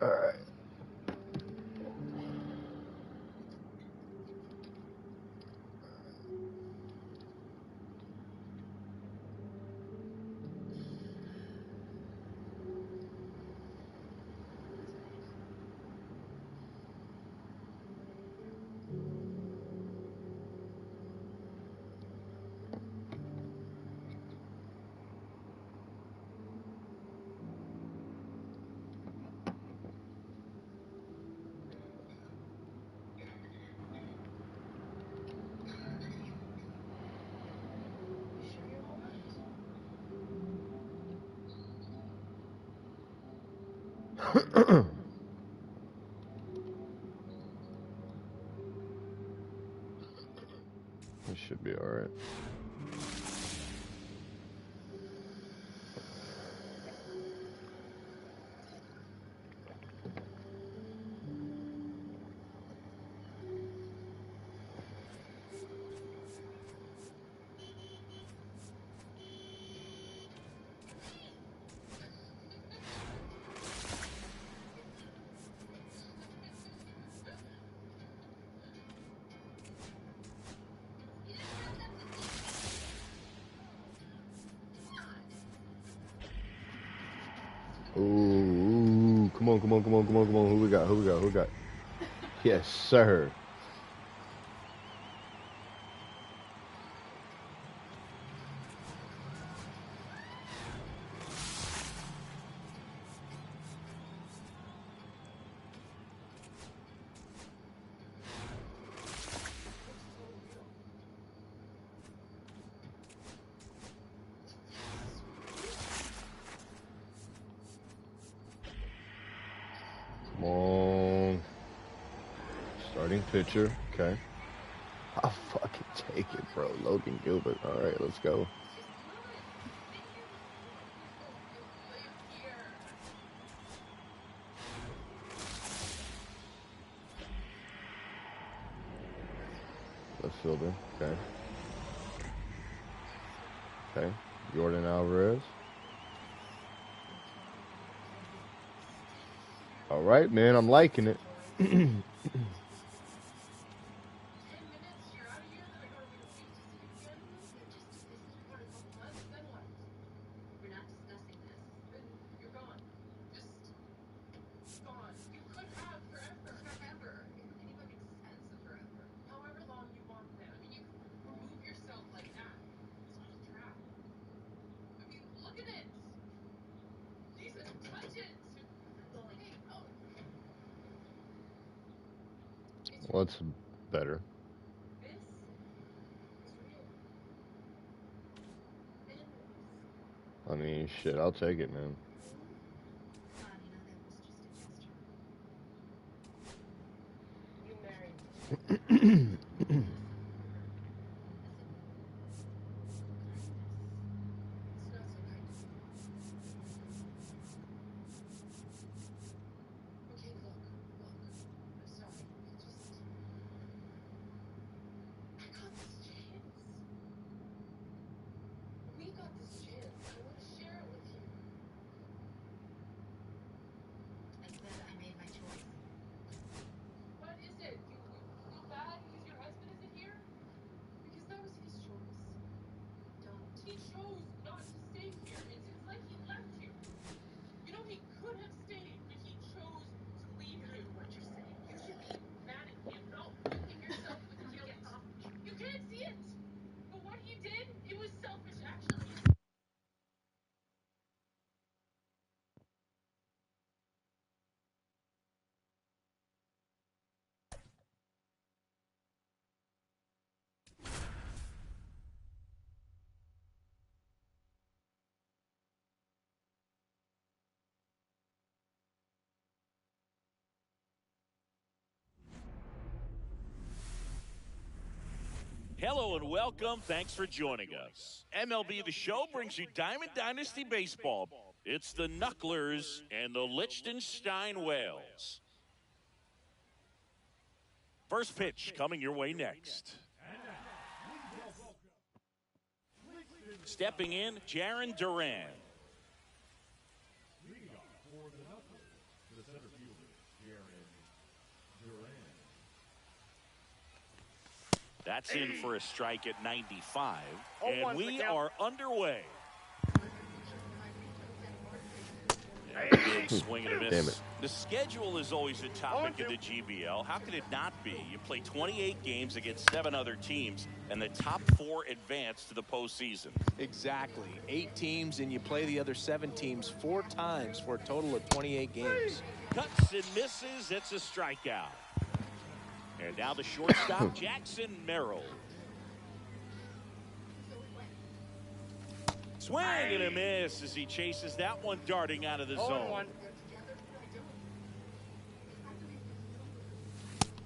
All right. This should be all right. Ooh, come on, come on, come on, come on, come on. Who we got? Who we got? Who we got? Yes, sir. Come on. Starting pitcher. Okay. I'll fucking take it, bro. Logan Gilbert. All right, let's go. Left fielder. Okay. Okay. Jordan Alvarez. All right, man. I'm liking it. What's better? I mean, shit, I'll take it, man. Hello and welcome. Thanks for joining us. MLB The Show brings you Diamond Dynasty Baseball. It's the Knucklers and the Liechtenstein Whales. First pitch coming your way next. Stepping in, Jaron Duran. That's in for a strike at 95. And we are underway. And a big swing and a miss. Damn it. The schedule is always a topic of the GBL. How can it not be? You play 28 games against 7 other teams, and the top 4 advance to the postseason. Exactly. 8 teams, and you play the other 7 teams 4 times for a total of 28 games. Cuts and misses. It's a strikeout. And now the shortstop, Jackson Merrill. Swing and a miss as he chases that one darting out of the zone.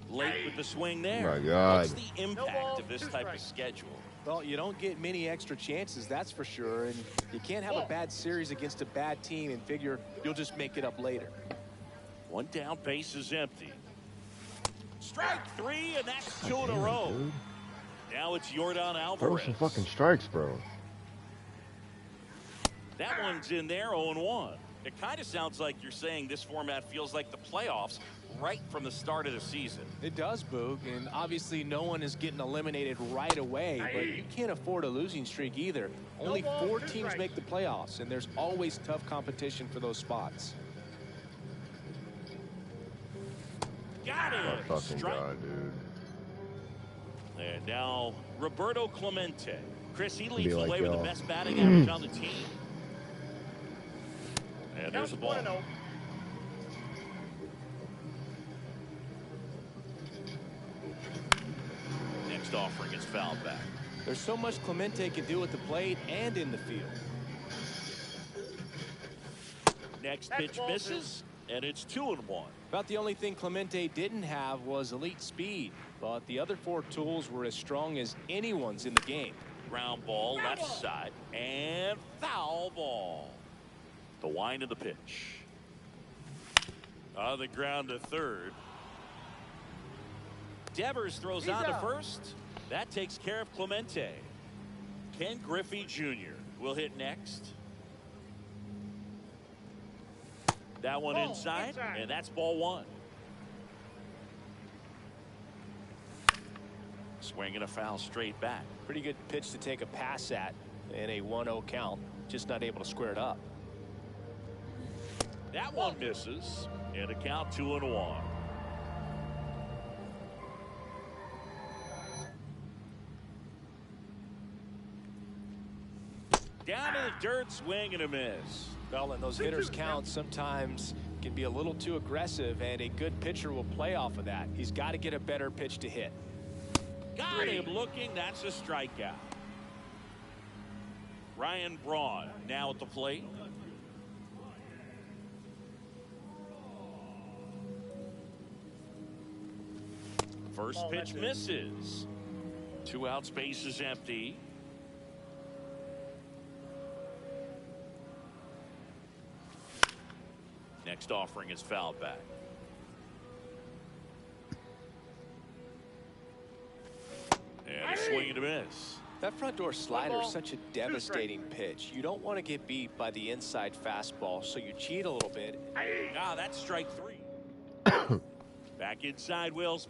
Late with the swing there. My God. What's the impact of this type of schedule? Well, you don't get many extra chances, that's for sure. And you can't have a bad series against a bad team and figure you'll just make it up later. 1 down, base is empty. Strike 3, and that's 2 in a row. Dude. Now it's Yordan Throw Alvarez. some fucking strikes, bro. That one's in there, 0-1. It kind of sounds like you're saying this format feels like the playoffs right from the start of the season. It does, Boog, and obviously no one is getting eliminated right away, but you can't afford a losing streak either. Only 4 teams make the playoffs, and there's always tough competition for those spots. Got Oh, it. fucking Strike. God, dude. And now Roberto Clemente. Chris, he leads Be the like way with the y'all. best batting average on the team. And there's the ball. Next offering is fouled back. There's so much Clemente can do at the plate and in the field. Next pitch misses, and it's 2-1. About the only thing Clemente didn't have was elite speed, but the other 4 tools were as strong as anyone's in the game. Ground ball left side, and foul ball. The wind of the pitch. On the ground to third. Devers throws on to first. That takes care of Clemente. Ken Griffey Jr. will hit next. That one inside, and that's ball 1. Swing and a foul straight back. Pretty good pitch to take a pass at in a 1-0 count. Just not able to square it up. That one misses, and a count 2-1. Down to the dirt, swing and a miss. Well, and those hitters count sometimes can be a little too aggressive, and a good pitcher will play off of that. He's got to get a better pitch to hit. Got him looking. That's a strikeout. Ryan Braun now at the plate. First pitch misses. 2 outs, base is empty. Next offering is fouled back. And a swing and a miss. That front door slider is such a devastating pitch. You don't want to get beat by the inside fastball, so you cheat a little bit. Ah, that's strike 3. Back inside, Wills.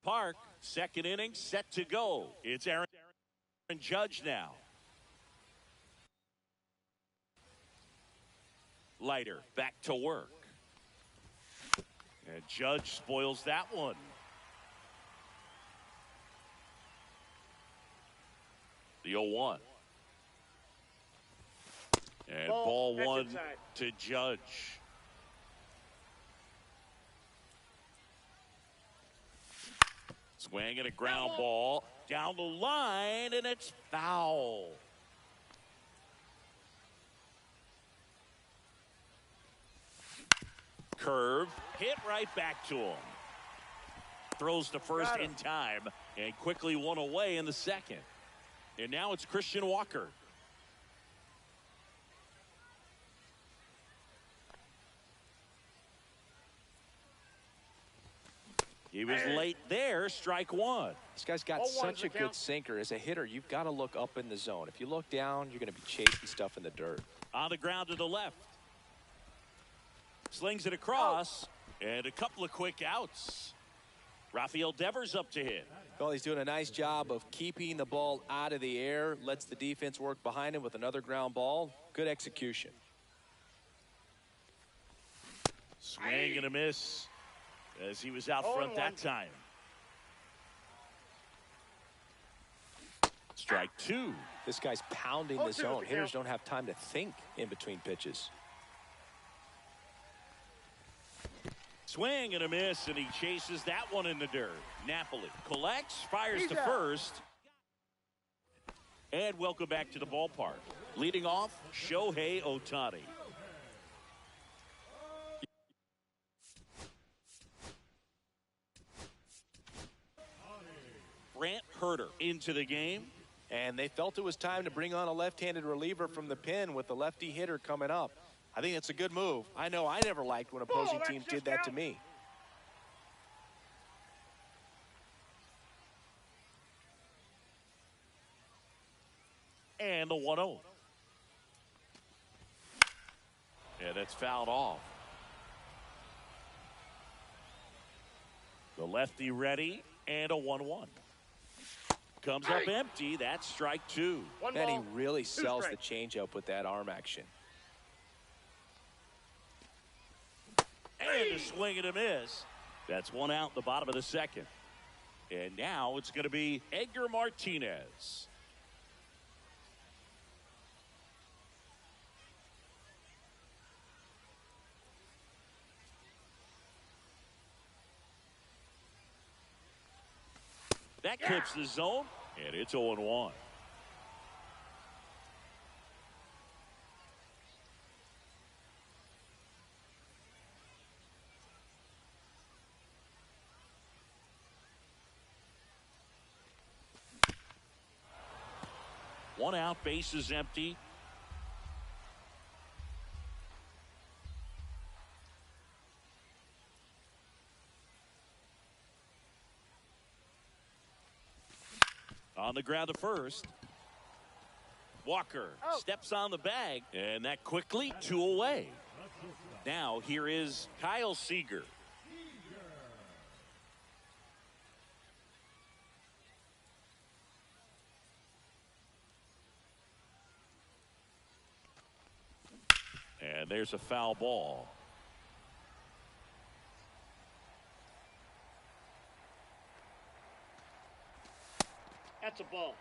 Park, second inning, set to go. It's Aaron Judge now. Leiter back to work. And Judge spoils that one. The 0-1. And ball 1 to Judge. Swing and a ground ball down the line, and it's foul. curve, hit right back to him. Throws to first in time and quickly one away in the second. And now it's Christian Walker. He was late there, strike one. This guy's got such a good sinker. As a hitter, you've got to look up in the zone. If you look down, you're going to be chasing stuff in the dirt. On the ground to the left. Slings it across, and a couple of quick outs. Rafael Devers up to hit. Well, he's doing a nice job of keeping the ball out of the air. Lets the defense work behind him with another ground ball. Good execution. Swing and a miss as he was out front that time. Strike two. This guy's pounding the zone. Hitters don't have time to think in between pitches. Swing and a miss, and he chases that one in the dirt. Napoli collects, fires to first. And welcome back to the ballpark. Leading off, Shohei Ohtani. Brant Herter into the game. And they felt it was time to bring on a left-handed reliever from the pen with the lefty hitter coming up. I think it's a good move. I know I never liked when opposing teams did that to me. And the 1-0. Yeah, that's fouled off. The lefty ready, and a 1-1. Comes up empty. That's strike two. And he really sells the changeup with that arm action. And a swing and a miss. That's one out in the bottom of the second. And now it's going to be Edgar Martinez. That clips the zone, and it's 0-1. One out, base is empty. On the ground to first. Walker steps on the bag, and that quickly 2 away. Now here is Kyle Seager. And there's a foul ball. That's a ball.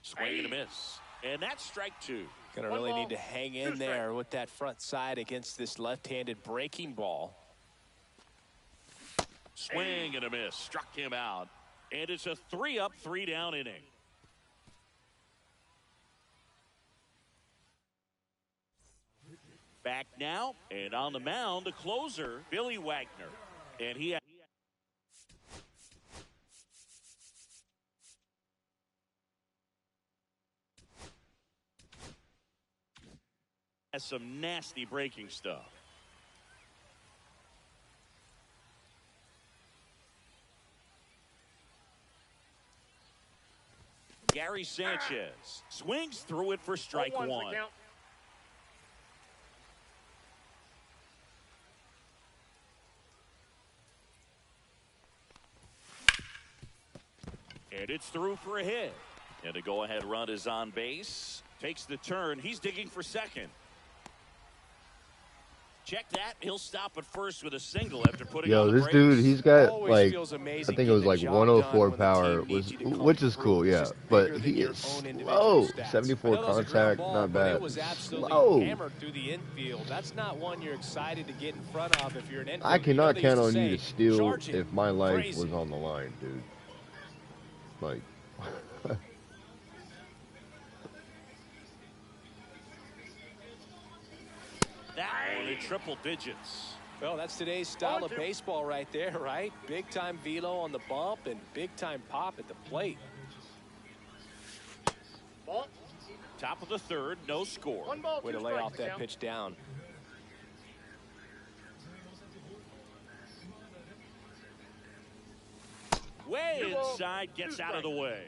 Swing and a miss. And that's strike two. Gonna really need to hang in there with that front side against this left-handed breaking ball. Swing and a miss. Struck him out. And it's a 3-up, 3-down inning. Back now, and on the mound, the closer, Billy Wagner. And he has some nasty breaking stuff. Gary Sanchez swings through it for strike one. And it's through for a hit. And the go-ahead run is on base. Takes the turn. He's digging for second. Check that. He'll stop at first with a single after putting on the this brakes. dude, he's got Always like, feels I think it was like 104 power, which is cool, yeah. But he is slow. 74 contact, not bad. It was absolutely Slow. hammered through the infield. That's not one you're excited to get in front of if you're an infielder. I cannot They count used on to you to say, steal "Charge it, if my life crazy." was on the line, dude. Like, triple digits. Well, that's today's style of baseball right there, right? Big-time velo on the bump and big-time pop at the plate. Ball. Top of the third, no score. One ball, Way to lay off that pitch down. Way inside, gets out of the way.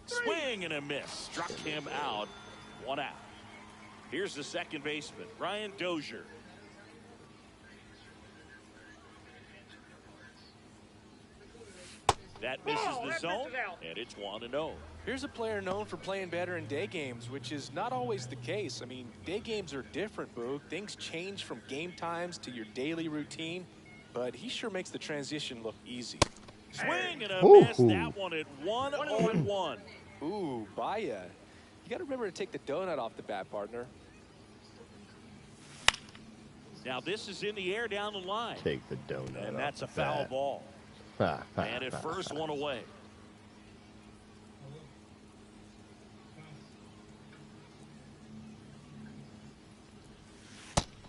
Swing and a miss. Struck him out. 1 out. Here's the second baseman, Brian Dozier. That misses the zone, and it's 1-0. Here's a player known for playing better in day games, which is not always the case. I mean, day games are different, Boog. Things change from game times to your daily routine, but he sure makes the transition look easy. Swing and a miss. That one at 1-0-1. Ooh, Baya. You got to remember to take the donut off the bat, partner. Now this is in the air down the line. Take the donut. And that's a foul ball. And at first, one away.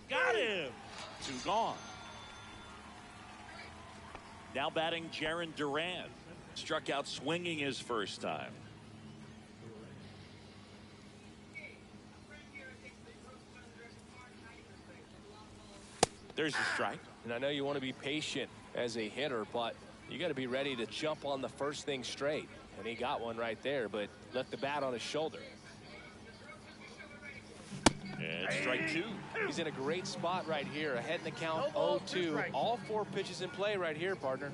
Got him. 2 gone. Now batting Jarren Duran. Struck out swinging his first time. There's a strike. And I know you want to be patient as a hitter, but you got to be ready to jump on the first thing straight. And he got one right there, but left the bat on his shoulder. And strike 2. He's in a great spot right here. Ahead in the count 0-2. All 4 pitches in play right here, partner.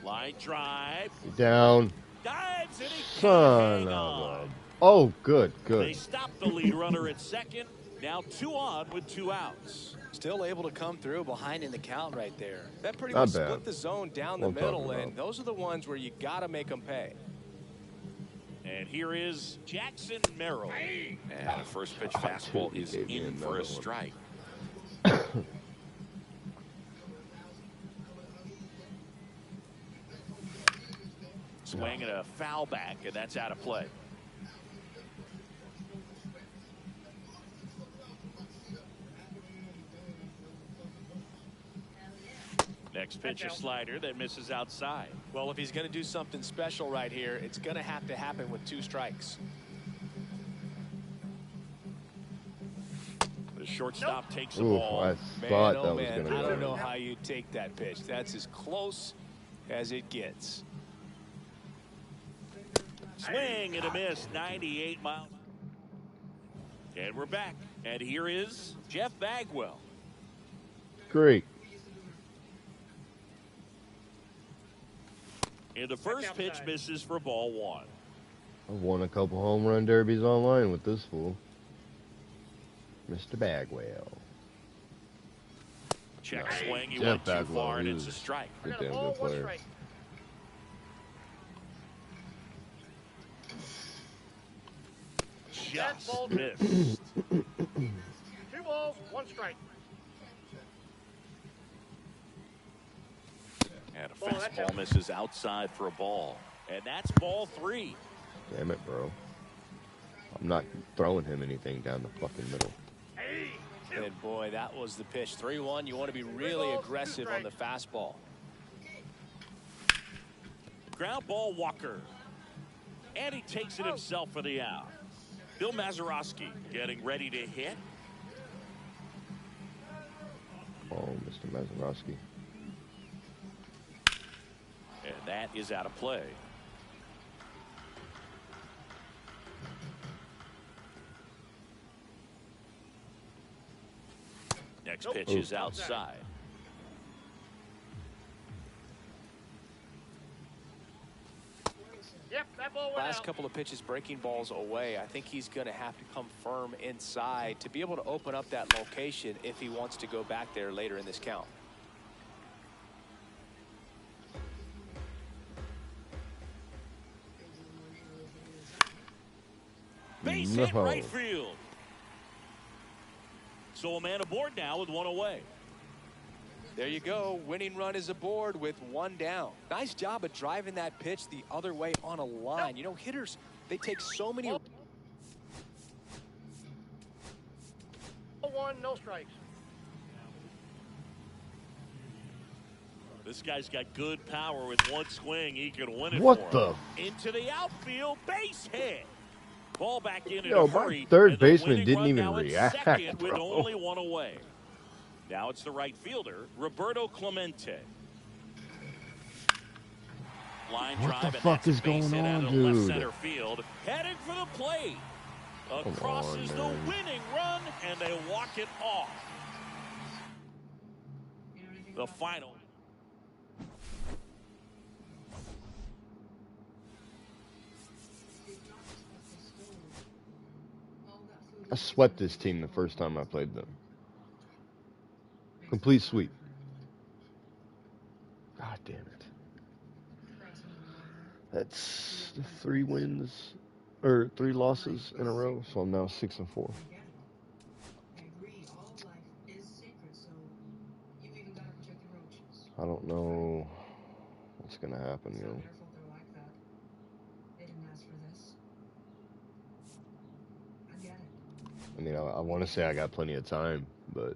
Line drive. Down. Dives and he Son can't hang of on. a... Oh, good. They stop the lead runner at second. Now 2 on with 2 outs. Still able to come through behind in the count right there. That pretty much split the zone down the middle, and those are the ones where you got to make them pay. And here is Jackson Merrill. And a first pitch fastball is in for a strike. Swing and a foul back, and that's out of play. Next pitch, a slider that misses outside. Well, if he's going to do something special right here, it's going to happen with 2 strikes. The shortstop takes the ball. I thought that was going to go. I don't know how you take that pitch. That's as close as it gets. Swing and a miss, 98 miles. And we're back. And here is Jeff Bagwell. Great. And the first pitch misses for ball 1. I've won a couple home run derbies online with this fool. Mr. Bagwell. Check swing, he went too far, and it's a strike. Good damn good player. Just missed. 2 balls, 1 strike. And a fastball misses outside for a ball. And that's ball 3. Damn it, bro. I'm not throwing him anything down the fucking middle. And boy, that was the pitch. 3-1. You want to be really aggressive on the fastball. Ground ball, Walker. And he takes it himself for the out. Bill Mazeroski getting ready to hit. Oh, Mr. Mazeroski. And that is out of play. Next pitch is outside. Yep, that ball went Last out. couple of pitches breaking balls away. I think he's going to have to come firm inside to be able to open up that location if he wants to go back there later in this count. Base hit right field. So a man aboard now with 1 away. There you go. Winning run is aboard with 1 down. Nice job of driving that pitch the other way on a line. You know, hitters, they take so many. 1, no strikes. This guy's got good power. With one swing, he could win it What for the? him. Into the outfield, base hit. Ball back in Yo, a my hurry. third and the baseman winning didn't run even now at react, second with bro. only 1 away. Now it's the right fielder, Roberto Clemente. Line What drive, the and fuck that's a is base going hit out on, of left dude? center field. Heading for the plate. Across is the man. winning run, and they walk it off. The final. I swept this team the first time I played them. Complete sweep. God damn it. That's 3 wins, or 3 losses in a row, so I'm now 6-4. I don't know what's gonna happen, yo. I mean, I want to say I got plenty of time, but,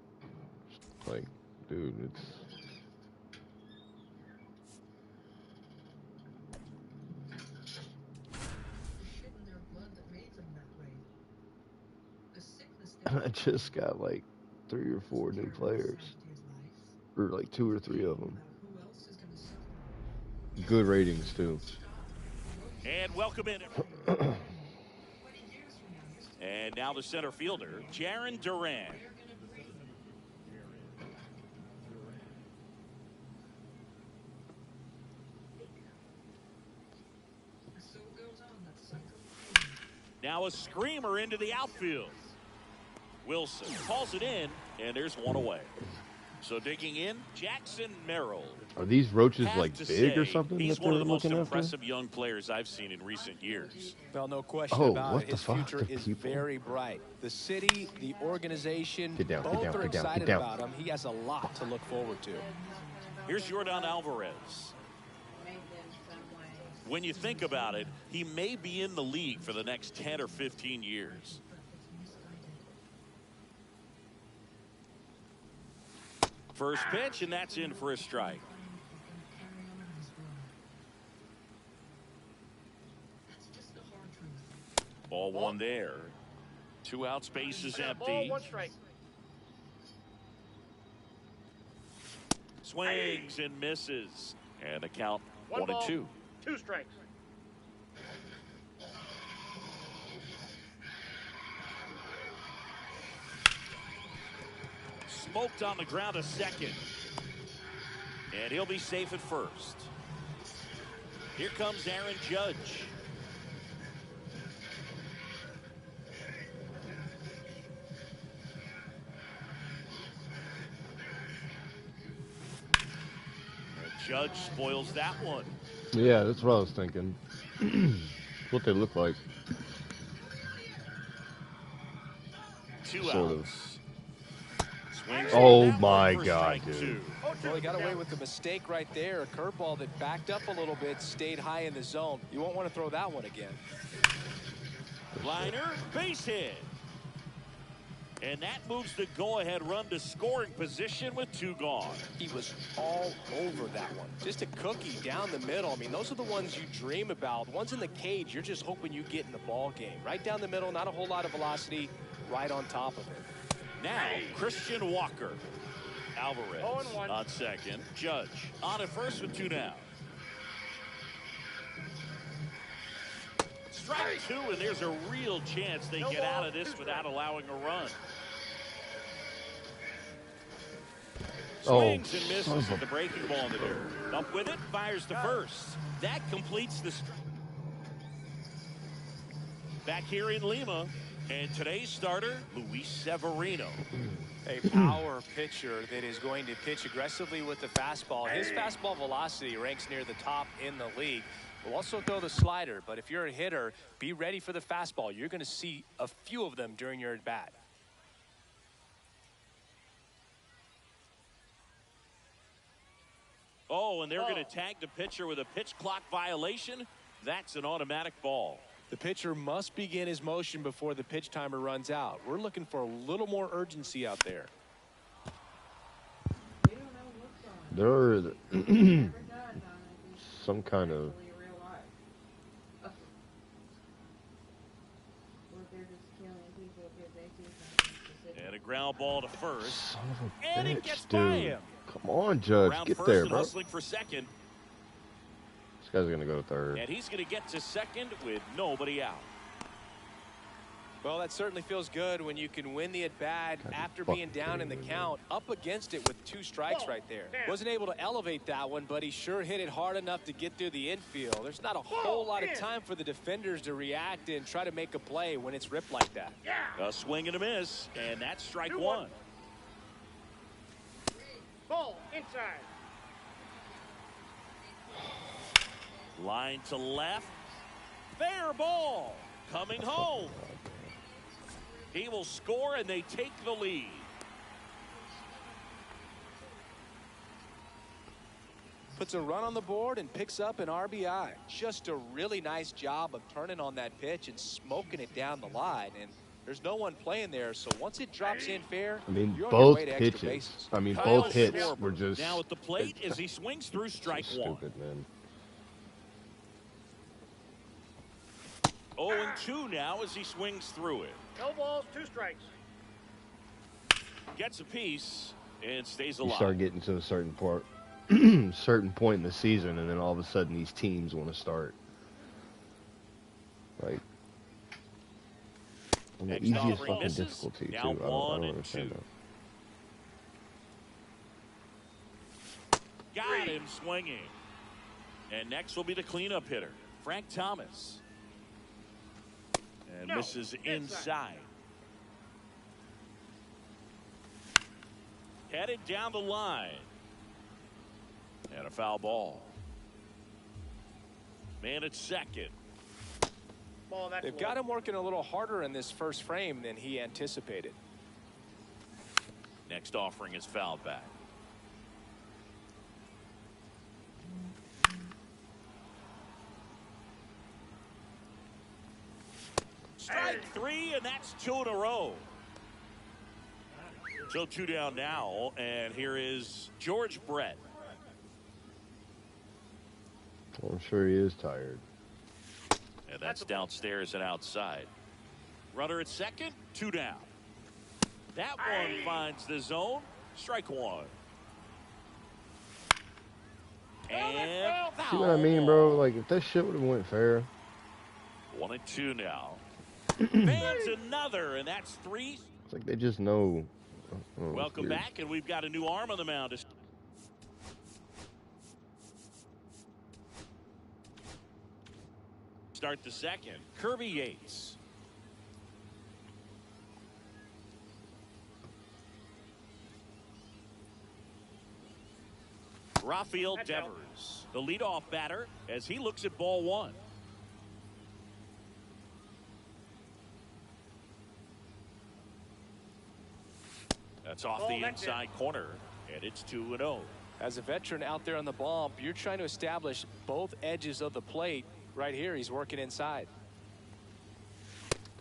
like, dude, it's... I just got, like, 3 or 4 new players. Or, like, 2 or 3 of them. Good ratings, too. And welcome in. And now the center fielder, Jaron Duran. Now a screamer into the outfield. Wilson calls it in, and there's 1 away. So digging in, Jackson Merrill. Are these roaches, like, Have to big or say, something he's that one they're of the most looking impressive young players I've seen in recent years. Well, no question Oh, about what it. the His fuck? future The is people? very bright. The city, the organization, Get down, get both down, are get down, get excited down. about him. He has a lot to look forward to. Here's Jordan Alvarez. When you think about it, he may be in the league for the next 10 or 15 years. First pitch, and that's in for a strike. Ball 1 there. 2 outs, base is empty. Ball, 1 strike. Swings and misses. And the count 1 1 and ball, 2. 2 strikes. Smoked on the ground to second. And he'll be safe at first. Here comes Aaron Judge. And Judge spoils that one. Yeah, that's what I was thinking. What they look like. 2 Sort of. outs. Swings Oh on that my one for God, strike dude. 2. Well, he got away with a mistake right there. A curveball that backed up a little bit, stayed high in the zone. You won't want to throw that one again. Liner, base hit. And that moves the go-ahead run to scoring position with 2 gone. He was all over that one. Just a cookie down the middle. I mean, those are the ones you dream about. Ones in the cage, you're just hoping you get in the ball game. Right down the middle, not a whole lot of velocity, right on top of it. Now, Christian Walker. Alvarez 0-1. on second. Judge on at first with 2 down. Strike 2, and there's a real chance they get out of this without allowing a run. Swings and misses at the breaking ball in the dirt. Up with it, fires to first. That completes the strike. Back here in Lima, and today's starter, Luis Severino. A power pitcher that is going to pitch aggressively with the fastball. His fastball velocity ranks near the top in the league. Will also throw the slider, but if you're a hitter, be ready for the fastball. You're going to see a few of them during your at-bat. Oh, and they're going to tag the pitcher with a pitch clock violation. That's an automatic ball. The pitcher must begin his motion before the pitch timer runs out. We're looking for a little more urgency out there. There some kind of and a ground ball to first. son of a And it bitch, gets by dude. him. Come on, Judge, Around get first there, and bro. hustling for second. This guy's gonna go to third. And he's going to get to second with nobody out. Well, that certainly feels good when you can win the at-bat after being down in the count, up against it with 2 strikes right there. Wasn't able to elevate that one, but he sure hit it hard enough to get through the infield. There's not a whole lot of time for the defenders to react and try to make a play when it's ripped like that. A swing and a miss, and that's strike 1. Ball inside. Line to left. Fair ball. Coming home. He will score, and they take the lead. Puts a run on the board and picks up an RBI. Just a really nice job of turning on that pitch and smoking it down the line. And there's no one playing there, so once it drops in fair, I mean, you're on both your way to extra pitches. bases. I mean, Kyle both hits Schwarber were just now at the plate as he swings through strike so 1. stupid, man. 0-2 now as he swings through it. No balls, 2 strikes. Gets a piece and stays You alive. start getting to a certain part, certain point in the season, and then all of a sudden these teams want to start like on the Next easiest offering fucking misses. difficulty too. Now I 1 don't and understand 2. Got him swinging. And next will be the cleanup hitter, Frank Thomas. And misses inside. Headed down the line. And a foul ball. Man at second. Ball, that's They've got him working a little harder in this first frame than he anticipated. Next offering is fouled back. Strike 3, and that's 2 in a row. So 2 down now, and here is George Brett. Well, I'm sure he is tired. And that's downstairs and outside. Runner at second, 2 down. That one finds the zone. Strike 1. And See what I mean, bro? Like, if that shit would have went fair. 1-2 now. Fans another, and that's 3. It's like they just know. Oh, Welcome back, and we've got a new arm on the mound. Start the second. Kirby Yates. Rafael Devers, the leadoff batter, as he looks at ball 1. That's off the inside corner, and it's 2-0. As a veteran out there on the bump, you're trying to establish both edges of the plate. Right here, he's working inside.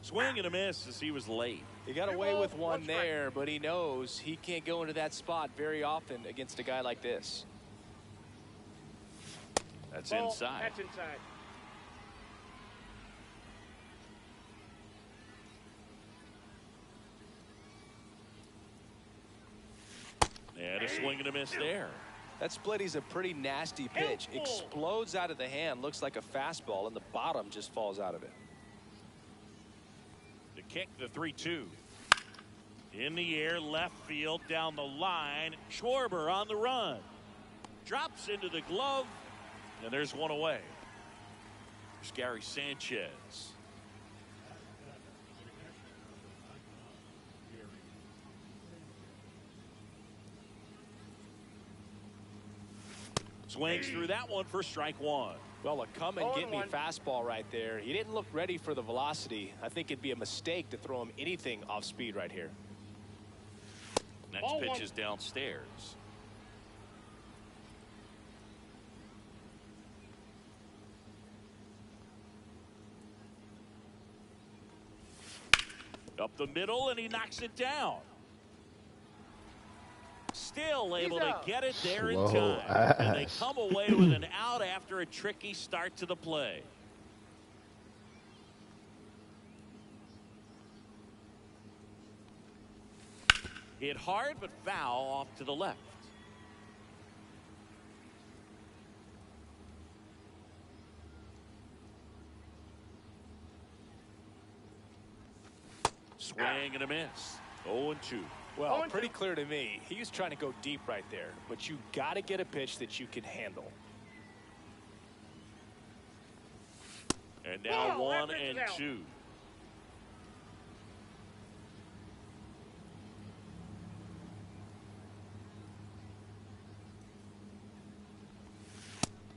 Swing and a miss as he was late. He got away with one there, but he knows he can't go into that spot very often against a guy like this. That's inside. That's inside. And a swing and a miss there. That split is a pretty nasty pitch. Explodes out of the hand, looks like a fastball, and the bottom just falls out of it. The kick, the 3-2. In the air, left field, down the line. Schwarber on the run. Drops into the glove, and there's one away. There's Gary Sanchez. Swings through that one for strike 1. Well, a come and get me fastball right there. He didn't look ready for the velocity. I think it'd be a mistake to throw him anything off speed right here. Next pitch is downstairs. Up the middle, and he knocks it down. Still able to get it there in Slow time. And they ass. come away with an out after a tricky start to the play. Hit hard, but foul off to the left. Swing and a miss. 0-2. Well, pretty clear to me. He was trying to go deep right there, but you got to get a pitch that you can handle. And now 1-2.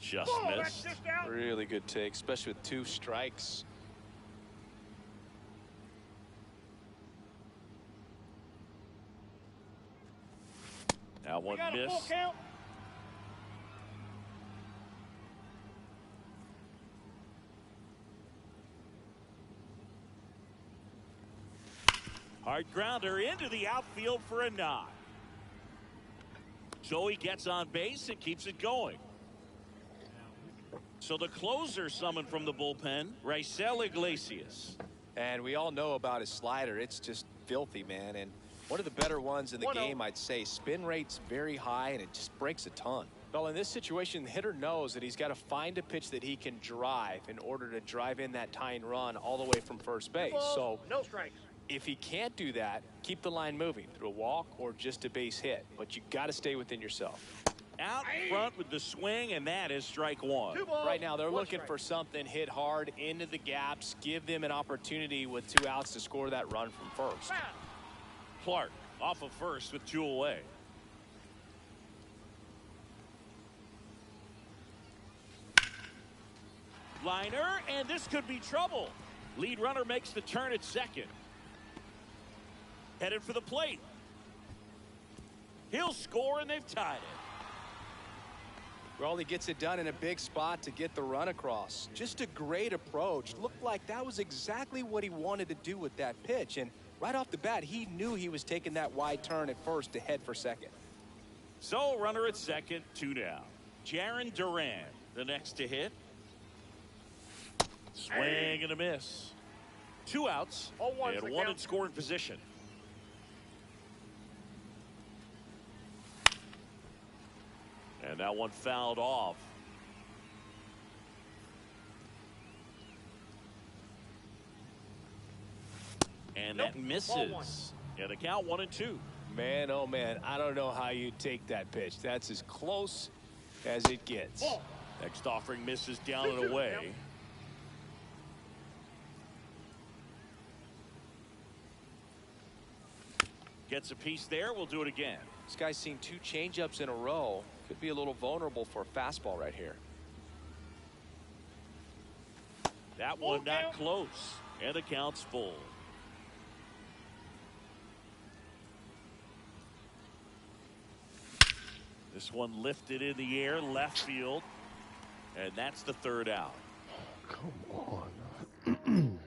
Just missed. Really good take, especially with 2 strikes. That one missed. Hard grounder into the outfield for a knock. So he gets on base and keeps it going. So the closer summoned from the bullpen, Raisel Iglesias. And we all know about his slider. It's just filthy, man. And one of the better ones in the game, I'd say. Spin rate's very high, and it just breaks a ton. Well, in this situation, the hitter knows that he's got to find a pitch that he can drive in order to drive in that tying run all the way from first base. So no strikes. If he can't do that, keep the line moving through a walk or just a base hit. But you got to stay within yourself. Out front with the swing, and that is strike 1. Right now, they're looking for something hit hard into the gaps, give them an opportunity with 2 outs to score that run from first. Clark off of first with 2 away. Liner, and this could be trouble. Lead runner makes the turn at second. Headed for the plate. He'll score, and they've tied it. Well, he gets it done in a big spot to get the run across. Just a great approach. Looked like that was exactly what he wanted to do with that pitch. And right off the bat, he knew he was taking that wide turn at first to head for second. So runner at second, 2 down. Jarren Duran, the next to hit. Swing and a miss. 2 outs and 1 in scoring position. And that one fouled off. And that misses. And the count 1-2. Man, oh man, I don't know how you take that pitch. That's as close as it gets. Next offering misses down and away. Gets a piece there. We'll do it again. This guy's seen 2 changeups in a row. Could be a little vulnerable for a fastball right here. That one not close. And the count's full. This one lifted in the air, left field. And that's the 3rd out. Come on.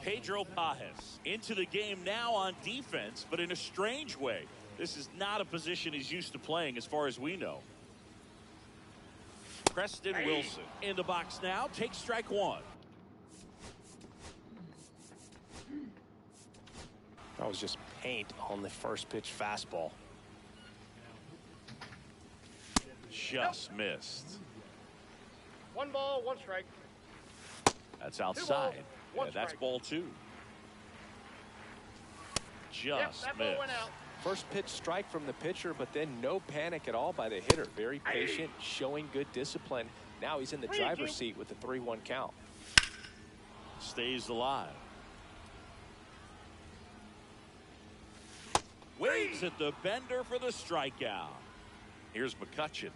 Pedro Pajes into the game now on defense, but in a strange way. This is not a position he's used to playing as far as we know. Preston Wilson in the box now. Takes strike 1. That was just paint on the first pitch fastball. Just missed. 1 ball, 1 strike. That's outside. One And that's strike. ball 2. Just that ball missed. went out. First pitch strike from the pitcher, but then no panic at all by the hitter. Very patient, showing good discipline. Now he's in the driver's seat with the 3-1 count. Stays alive. Waves at the bender for the strikeout. Here's McCutchen.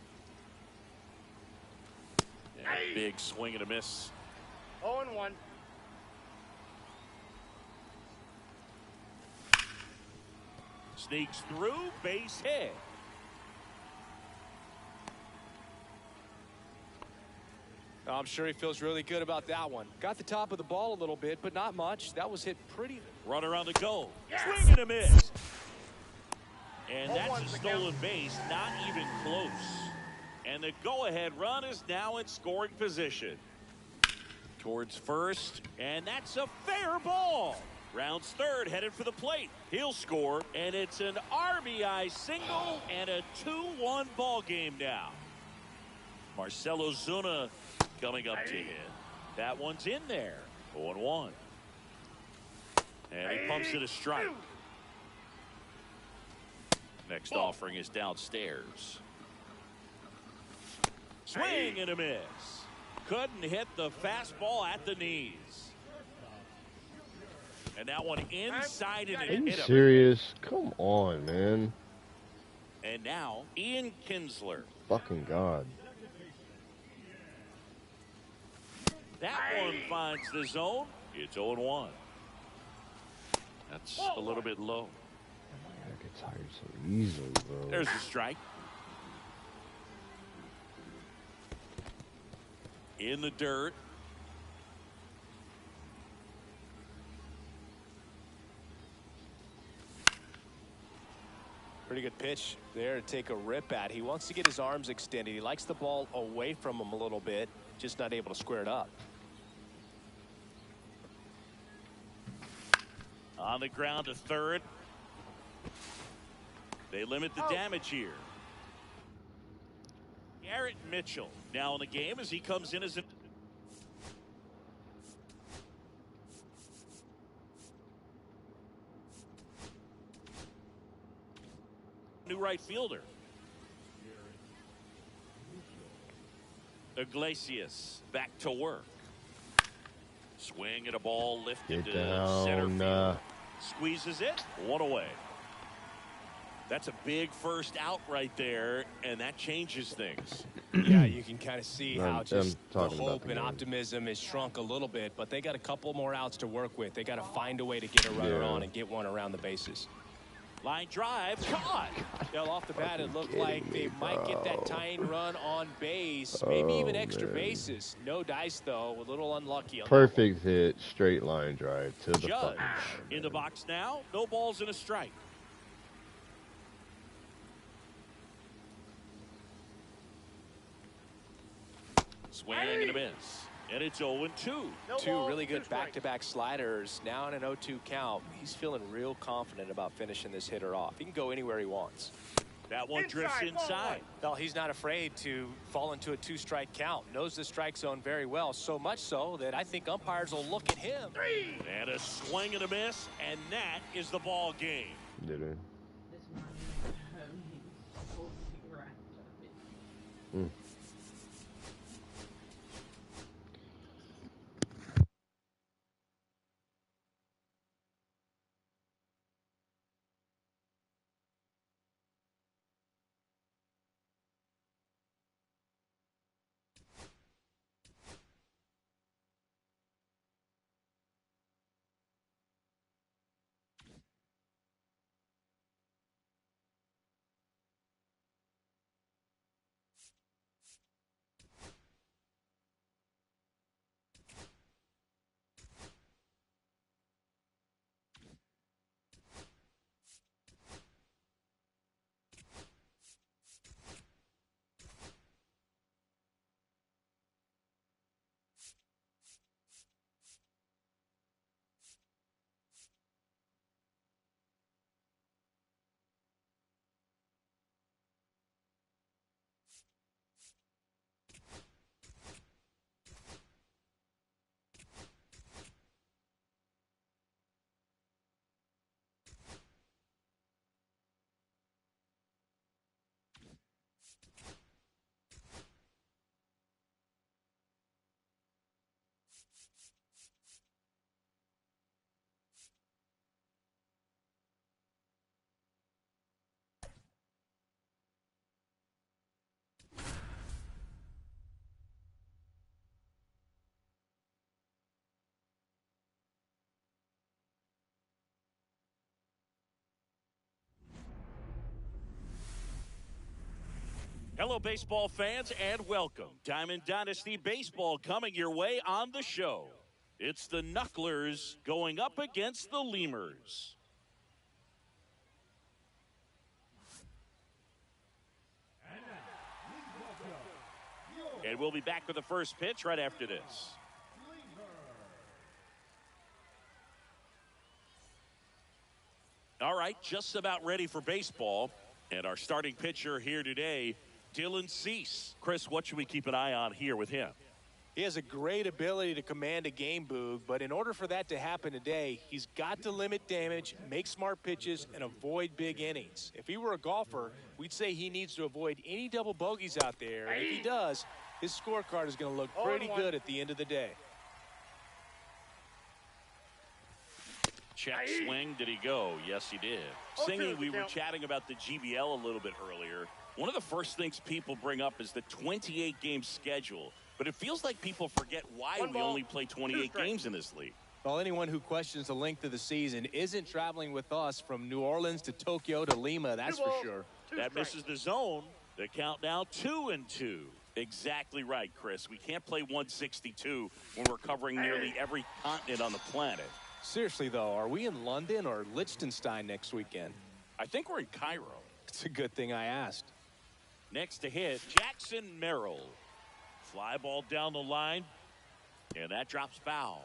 And a big swing and a miss. 0-1. Sneaks through, base hit. I'm sure he feels really good about that one. Got the top of the ball a little bit, but not much. That was hit pretty. Runner on the go. Yes! Swing and a miss. And that's 0-1's a the stolen count. base, not even close. And the go-ahead run is now in scoring position. Towards first, and that's a fair ball. Rounds third, headed for the plate. He'll score, and it's an RBI single and a 2-1 ball game now. Marcelo Zuna coming up to hit. That one's in there. 0-1. And he pumps it a strike. Next offering is downstairs. Swing and a miss. Couldn't hit the fastball at the knees. And that one inside and Are it you hit him. serious? Come on, man. And now Ian Kinsler. Fucking God. That one finds the zone. It's 0-1. That's a little bit low. I get tired so easily, bro. There's a strike. In the dirt. Pretty good pitch there to take a rip at. He wants to get his arms extended. He likes the ball away from him a little bit, just not able to square it up. On the ground to third. They limit the damage here. Garrett Mitchell now in the game as he comes in as a new right fielder. Iglesias back to work. Swing at a ball lifted Get to center down. field. Squeezes it. One away. That's a big first out right there, and that changes things. Yeah, you can kind of see I'm how just the talking about hope the and game. optimism is shrunk a little bit, but they got a couple more outs to work with. They got to find a way to get a runner Yeah. on and get one around the bases. Line drive, caught. Well, off the bat, it looked kidding like they me, might get that bro. tying run on base, maybe even Oh, extra man. bases. No dice, though. A little unlucky. On Perfect hit, straight line drive to the Judge fucking in the box now. No balls and a strike. Swing and a miss. And it's 0-2. No Two ball, really two good strikes. back-to-back sliders. Now in an 0-2 count. He's feeling real confident about finishing this hitter off. He can go anywhere he wants. That one drifts Inside, ball inside. one. Well, he's not afraid to fall into a two-strike count. Knows the strike zone very well. So much so that I think umpires will look at him. And a swing and a miss. And that is the ball game. did it. This man totally wrapped up in Hello, baseball fans, and welcome. Diamond Dynasty Baseball coming your way on the show. It's the Knucklers going up against the Lemurs. And we'll be back with the first pitch right after this. All right, just about ready for baseball. And our starting pitcher here today, Dylan Cease. Chris, what should we keep an eye on here with him? He has a great ability to command a game, Boog, but in order for that to happen today, he's got to limit damage, make smart pitches, and avoid big innings. If he were a golfer, we'd say he needs to avoid any double bogeys out there. And if he does, his scorecard is going to look pretty good at the end of the day. Check swing. Did he go? Yes, he did. Singing, we were chatting about the GBL a little bit earlier. One of the first things people bring up is the 28-game schedule. But it feels like people forget why we only play 28 games in this league. Well, anyone who questions the length of the season isn't traveling with us from New Orleans to Tokyo to Lima, that's for sure. That misses the zone. The count now 2-2. Exactly right, Chris. We can't play 162 when we're covering nearly every continent on the planet. Seriously, though, are we in London or Liechtenstein next weekend? I think we're in Cairo. It's a good thing I asked. Next to hit, Jackson Merrill. Fly ball down the line, and that drops foul.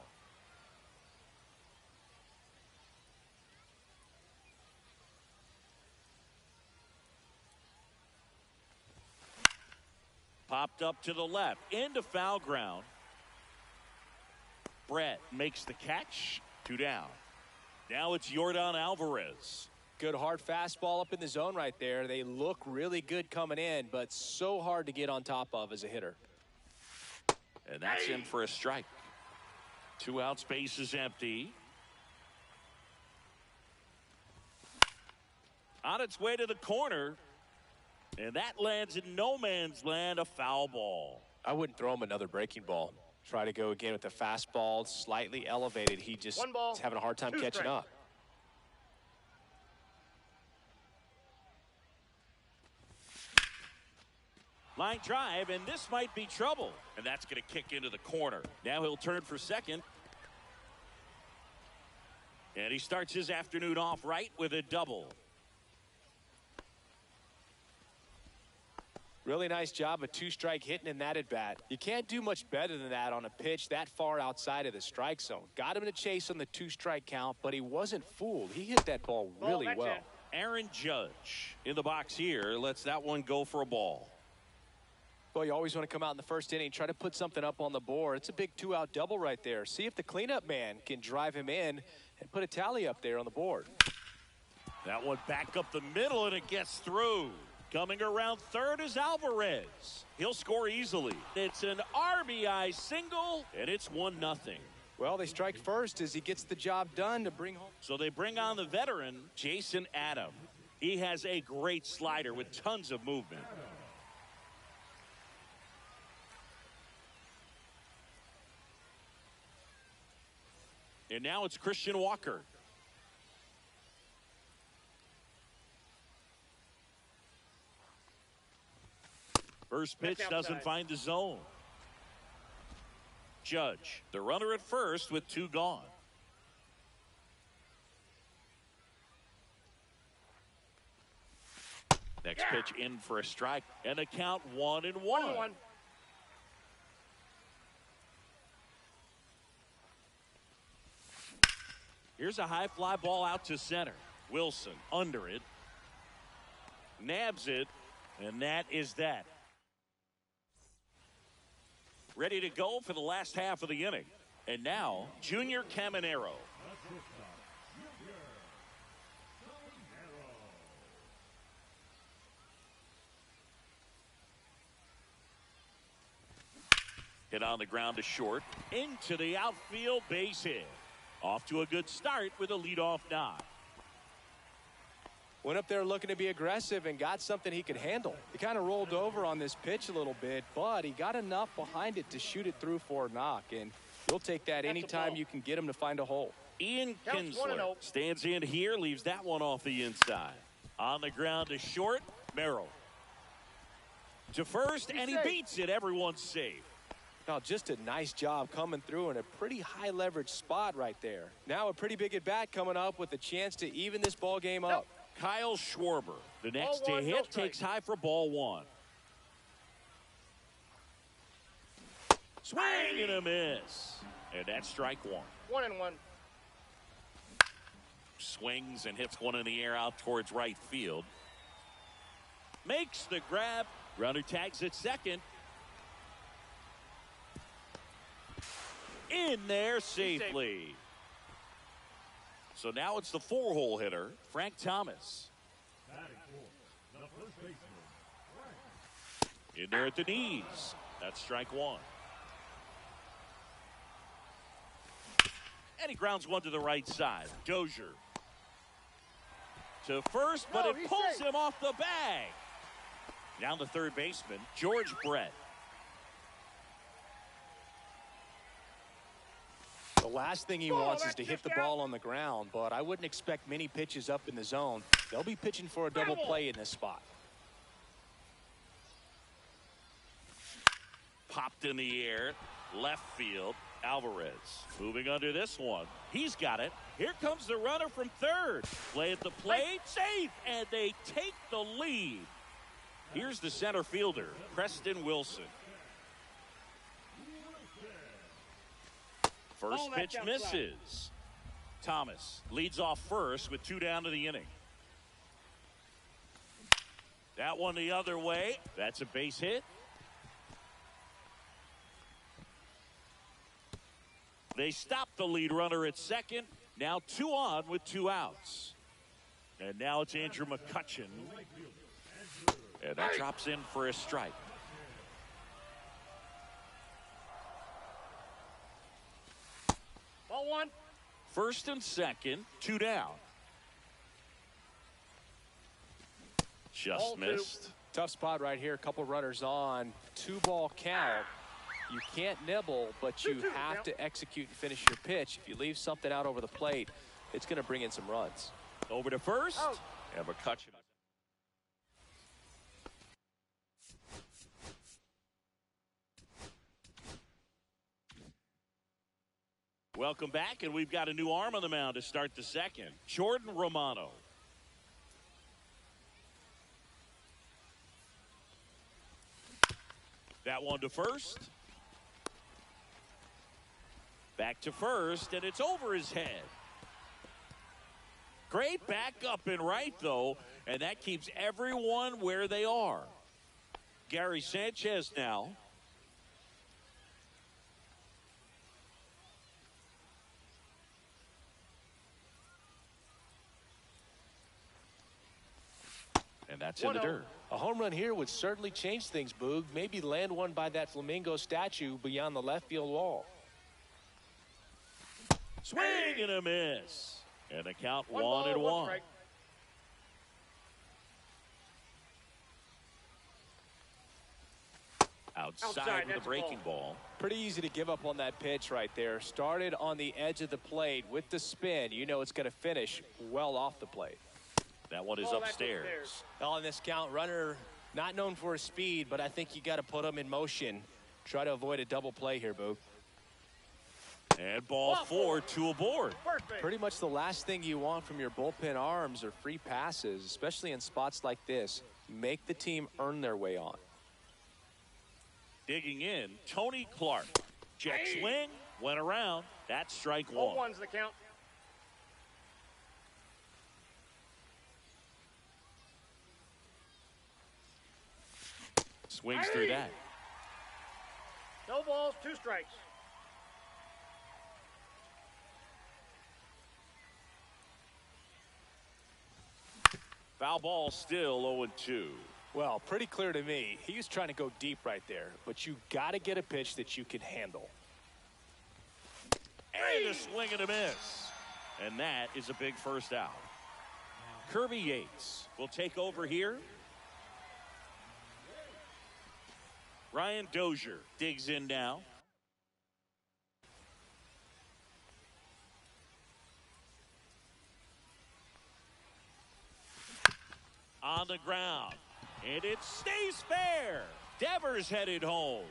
Popped up to the left, into foul ground. Brett makes the catch. 2 down. Now it's Yordan Alvarez. Good hard fastball up in the zone right there. They look really good coming in, but so hard to get on top of as a hitter. And that's in for a strike. 2 outs, base is empty. On its way to the corner. And that lands in no man's land, a foul ball. I wouldn't throw him another breaking ball. Try to go again with the fastball, slightly elevated. He just is having a hard time catching up. Line drive, and this might be trouble. And that's going to kick into the corner. Now he'll turn for second. And he starts his afternoon off right with a double. Really nice job of 2-strike hitting in that at bat. You can't do much better than that on a pitch that far outside of the strike zone. Got him to chase on the 2-strike count, but he wasn't fooled. He hit that ball really well. Aaron Judge in the box here lets that one go for a ball. Well, you always want to come out in the first inning, try to put something up on the board. It's a big 2-out double right there. See if the cleanup man can drive him in and put a tally up there on the board. That one back up the middle, and it gets through. Coming around third is Alvarez. He'll score easily. It's an RBI single, and it's 1-0. Well, they strike first as he gets the job done to bring home. So they bring on the veteran, Jason Adam. He has a great slider with tons of movement. And now it's Christian Walker. First pitch doesn't find the zone. Judge, the runner at first with 2 gone. Next pitch in for a strike, and a count 1-1. 1-1. Here's a high fly ball out to center. Wilson under it. Nabs it, and that is that. Ready to go for the last half of the inning. And now, Junior Caminero. Hit on the ground to short. Into the outfield, base hit. Off to a good start with a leadoff knock. Went up there looking to be aggressive and got something he could handle. He kind of rolled over on this pitch a little bit, but he got enough behind it to shoot it through for a knock. And you'll take that anytime you can get him to find a hole. Ian Kinsler stands in here, leaves that one off the inside. On the ground to short, Merrill. To first, and he beats it. Everyone's safe. Now, just a nice job coming through in a pretty high leverage spot right there. Now a pretty big at bat coming up with a chance to even this ball game up. Kyle Schwarber, the next Ball to one, no hit, strike. takes high for ball one. Swing and a miss. And that's strike one. 1-1. Swings and hits one in the air out towards right field. Makes the grab. Runner tags at second. In there safely. So now it's the 4-hole hitter, Frank Thomas. In there at the knees. That's strike one. And he grounds one to the right side. Dozier to first, but it pulls him off the bag. Down the third baseman, George Brett. The last thing he wants is to hit the ball on the ground, but I wouldn't expect many pitches up in the zone. They'll be pitching for a double play in this spot. Popped in the air, left field. Alvarez moving under this one. He's got it. Here comes the runner from third. Play at the plate, safe, and they take the lead. Here's the center fielder, Preston Wilson. First pitch misses. Thomas leads off first with 2 down to the inning. That one the other way. That's a base hit. They stop the lead runner at second. Now 2 on with 2 outs. And now it's Andrew McCutchen. And that drops in for a strike. Ball one. First and second, 2 down. Just Ball two. missed. Tough spot right here. A couple runners on. 2-ball count. You can't nibble, but you have to execute and finish your pitch. If you leave something out over the plate, it's going to bring in some runs. Over to first. Out. And McCutchen. Welcome back, and we've got a new arm on the mound to start the second. Jordan Romano. That one to first. Back to first, and it's over his head. Great backup and right, though, and that keeps everyone where they are. Gary Sanchez now. And that's in the dirt. A home run here would certainly change things, Boog. Maybe land one by that flamingo statue beyond the left field wall. Swing and a miss. And the count 1-1. Strike. Outside with the breaking ball. Pretty easy to give up on that pitch right there. Started on the edge of the plate with the spin. You know it's going to finish well off the plate. That one is upstairs. On this count, runner not known for his speed, but I think you got to put him in motion. Try to avoid a double play here, Boog. And ball 4, 2 aboard. Pretty much the last thing you want from your bullpen arms are free passes, especially in spots like this. Make the team earn their way on. Digging in, Tony Clark. Check swing, went around. That's strike 1. 0-1's the count. Swings through that. No balls, 2 strikes. Foul ball still 0-2. Well, pretty clear to me. He was trying to go deep right there, but you got to get a pitch that you can handle. And a swing and a miss. And that is a big first out. Kirby Yates will take over here. Ryan Dozier digs in now. On the ground. And it stays fair. Devers headed home.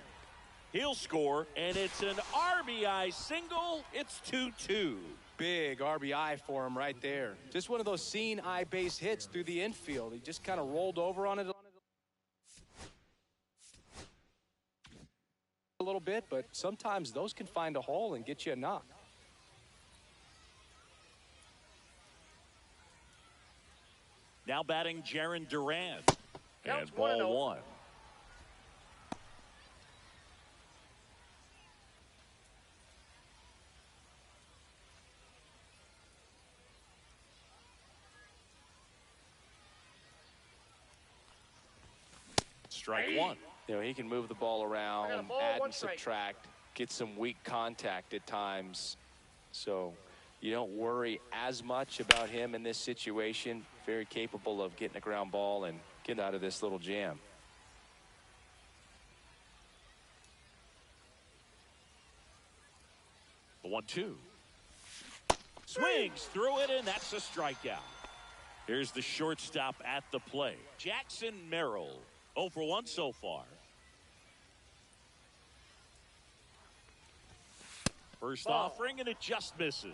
He'll score, and it's an RBI single. It's 2-2. Big RBI for him right there. Just one of those seeing eye base hits through the infield. He just kind of rolled over on it a little bit, but sometimes those can find a hole and get you a knock. Now batting Jaron Duran. Counts And ball 1. Strike 1. You know, he can move the ball around, ball, add one and strike. subtract, get some weak contact at times. So you don't worry as much about him in this situation. Very capable of getting a ground ball and getting out of this little jam. The 1-2. Swings through it, and that's a strikeout. Here's the shortstop at the plate. Jackson Merrill. 0 for 1 so far. First offering, and it just misses.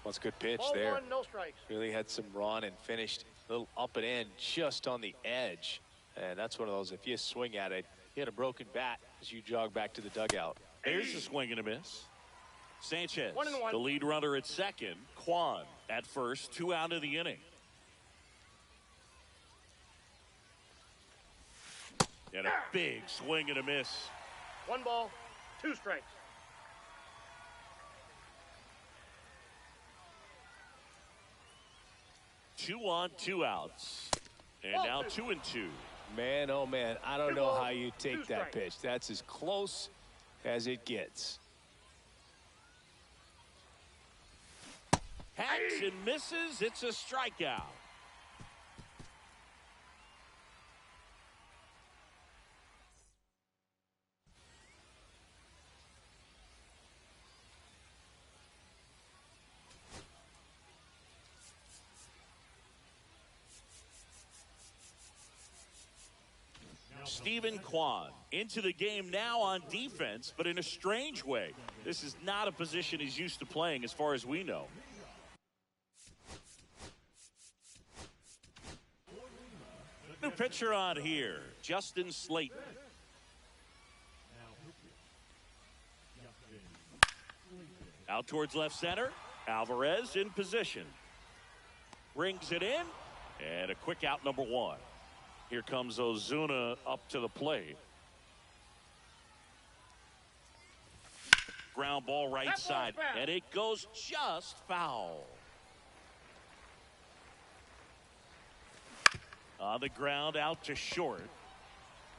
Well, it's a good pitch Ball there. 1, no strikes. Really had some run and finished a little up and in just on the edge. And that's one of those, if you swing at it, you hit a broken bat as you jog back to the dugout. Here's a swing and a miss. Sanchez, 1-1. the lead runner at second. Kwan at first, 2 out of the inning. And a big swing and a miss. 1 ball, 2 strikes. Two on, 2 outs. And now 2-2. Man, oh man, I don't know how you Two take that strikes. pitch. That's as close as it gets. Hacks and misses. It's a strikeout. Stephen Kwan into the game now on defense, but in a strange way. This is not a position he's used to playing as far as we know. New pitcher on here, Justin Slayton. Out towards left center. Alvarez in position. Brings it in. And a quick out, number 1. Here comes Ozuna up to the plate. Ground ball right That ball's side. foul. And it goes just foul. On the ground, out to short.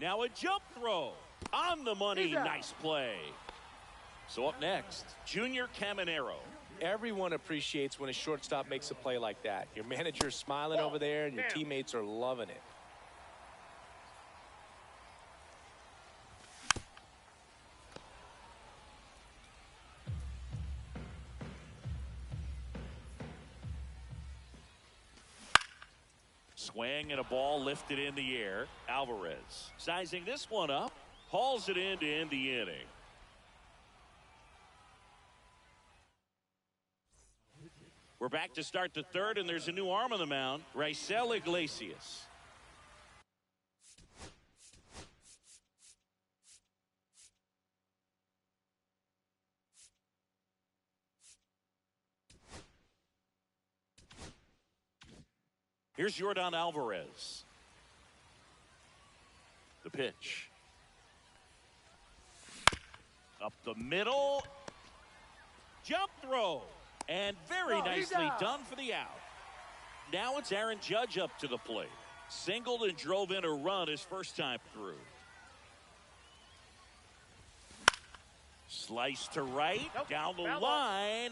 Now a jump throw. On the money. He's out. Nice play. So up next, Junior Caminero. Everyone appreciates when a shortstop makes a play like that. Your manager's smiling over there and your Damn. teammates are loving it. Swing and a ball lifted in the air. Alvarez sizing this one up. Hauls it in to end the inning. We're back to start the third, and there's a new arm on the mound. Raisel Iglesias. Here's Yordan Alvarez. The pitch. Up the middle. Jump throw. And very nicely done for the out. Now it's Aaron Judge up to the plate. Singled and drove in a run his first time through. Slice to right. Nope. Down the Foul ball. line.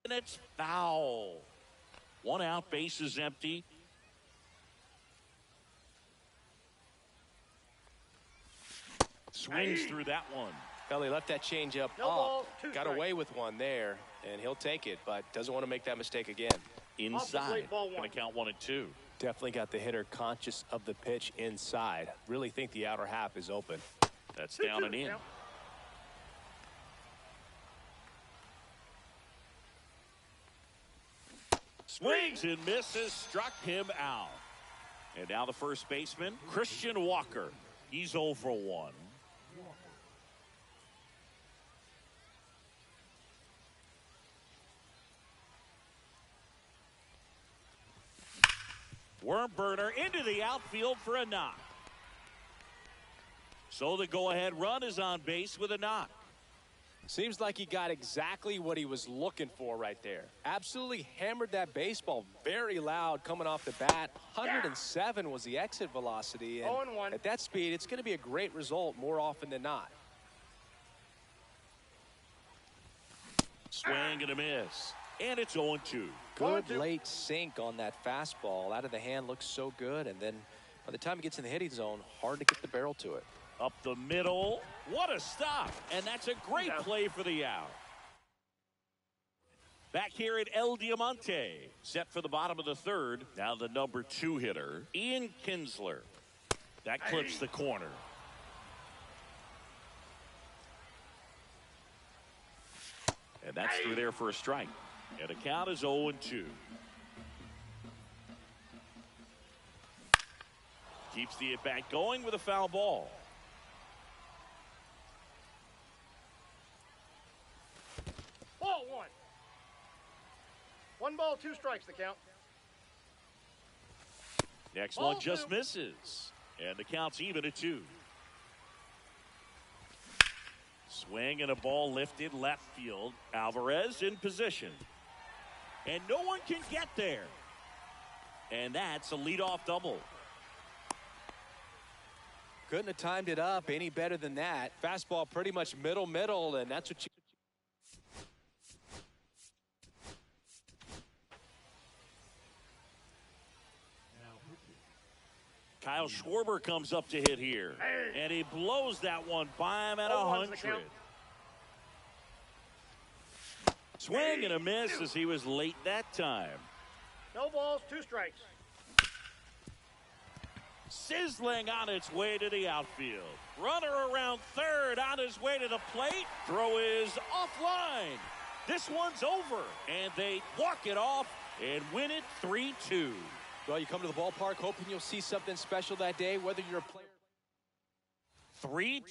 And it's foul. 1 out, base is empty. Swings through that one. Well, he left that changeup No ball, up. two Got strikes. away with one there, and he'll take it, but doesn't want to make that mistake again. Inside. plate, ball Going one. to count 1-2. Definitely got the hitter conscious of the pitch inside. Really think the outer half is open. That's down and in. Count. Swings and misses, struck him out. And now the first baseman, Christian Walker. He's 0 for 1. Worm burner into the outfield for a knock. So the go-ahead run is on base with a knock. Seems like he got exactly what he was looking for right there. Absolutely hammered that baseball very loud coming off the bat. 107 was the exit velocity. And 0-1. at that speed, it's going to be a great result more often than not. Swing and a miss. And it's 0-2. Good 0-2. late sink on that fastball. Out of the hand looks so good. And then by the time he gets in the hitting zone, hard to get the barrel to it. Up the middle. What a stop. And that's a great play for the out. Back here at El Diamante. Set for the bottom of the third. Now the number 2 hitter, Ian Kinsler. That clips the corner. And that's through there for a strike. And the count is 0-2. Keeps the at-bat going with a foul ball. Ball one. 1 ball, 2 strikes the count. Next Ball one just 2. misses. And the count's even at 2. Swing and a ball lifted left field. Alvarez in position. And no one can get there. And that's a leadoff double. Couldn't have timed it up any better than that. Fastball pretty much middle, and that's what you... Kyle Schwarber comes up to hit here. And he blows that one by him at 0-1's the 100. count. Swing and a miss as he was late that time. No balls, 2 strikes. Sizzling on its way to the outfield. Runner around third on his way to the plate. Throw is offline. This one's over. And they walk it off and win it 3-2. Well, you come to the ballpark hoping you'll see something special that day, whether you're a player. 3-2.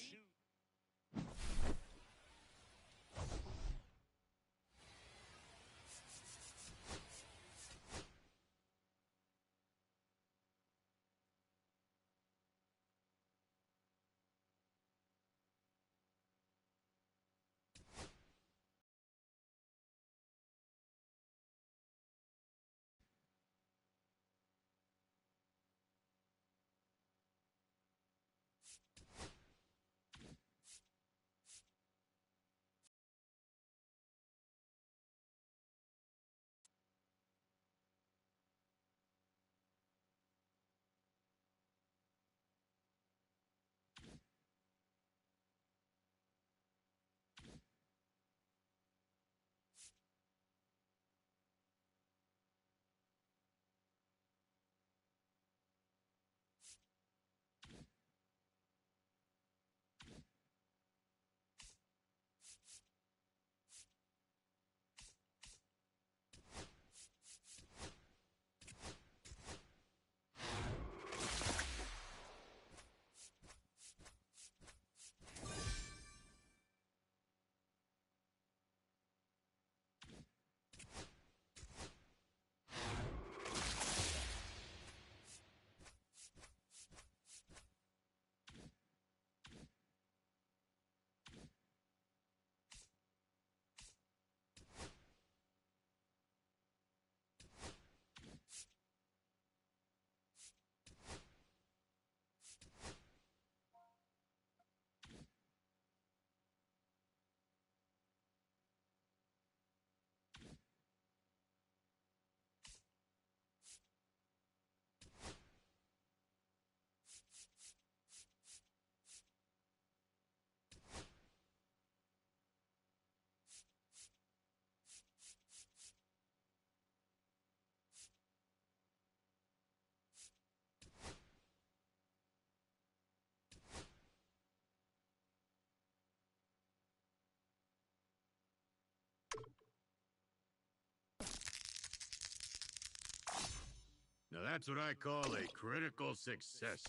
Now that's what I call a critical success.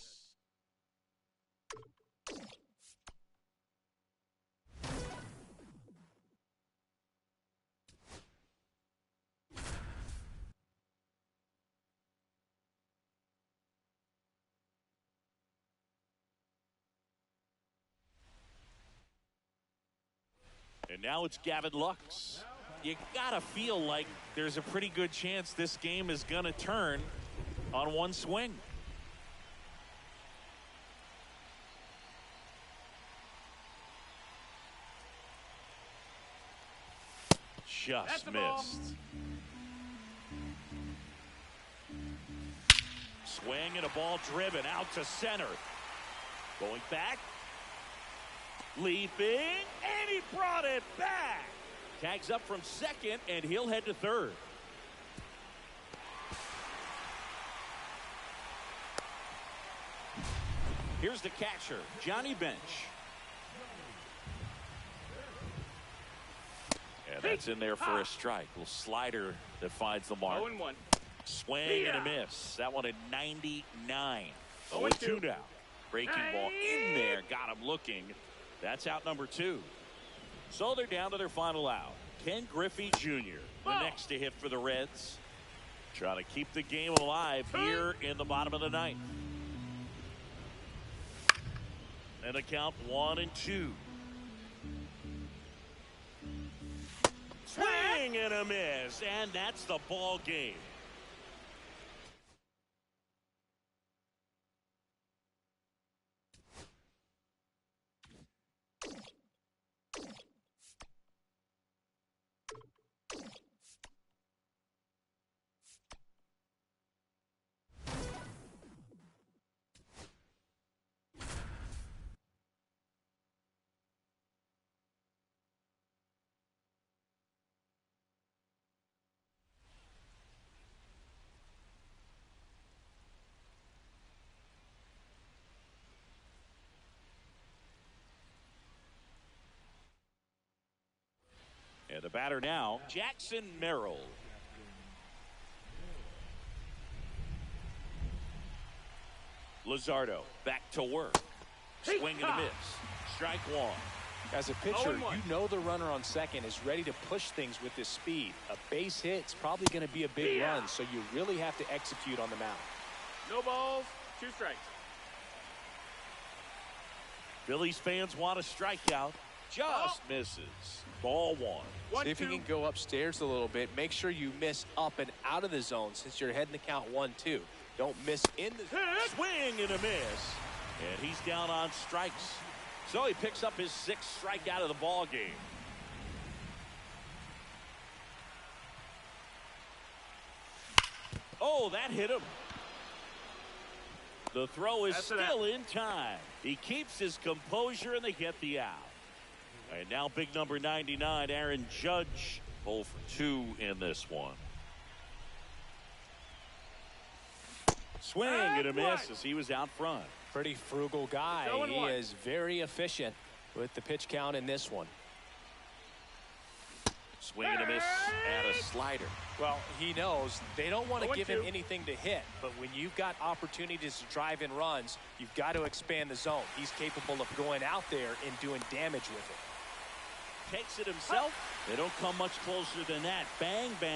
And now it's Gavin Lux. You gotta feel like there's a pretty good chance this game is gonna turn on one swing. Just missed. Swing and a ball driven out to center. Going back. Leaping, and he brought it back. Tags up from second, and he'll head to third. Here's the catcher, Johnny Bench. And that's in there for a strike. Little slider that finds the mark. 0-1. Swing and a miss. That one at 99. 0-2 now. Breaking ball in there. Got him looking. That's out number 2. So they're down to their final out. Ken Griffey Jr., the next to hit for the Reds. Trying to keep the game alive here in the bottom of the ninth. And the count 1-2. Swing and a miss, and that's the ball game. And the batter now, Jackson Merrill. Luzardo back to work. Swing and a miss. Strike one. As a pitcher, you know the runner on second is ready to push things with his speed. A base hit's probably going to be a big run, so you really have to execute on the mound. No balls, 2 strikes. Phillies fans want a strikeout. Just misses. Ball one. See if he can go upstairs a little bit. Make sure you miss up and out of the zone since you're heading the count 1-2. Don't miss in the swing and a miss. And he's down on strikes. So he picks up his 6th strikeout of the ball game. Oh, that hit him. The throw is still in time. He keeps his composure and they get the out. And now big number 99, Aaron Judge, 0 for 2 in this one. Swing and a miss as he was out front. Pretty frugal guy. He is very efficient with the pitch count in this one. Swing and a miss and a slider. Well, he knows they don't want to give him anything to hit, but when you've got opportunities to drive in runs, you've got to expand the zone. He's capable of going out there and doing damage with it. Takes it himself. They don't come much closer than that. Bang, bang.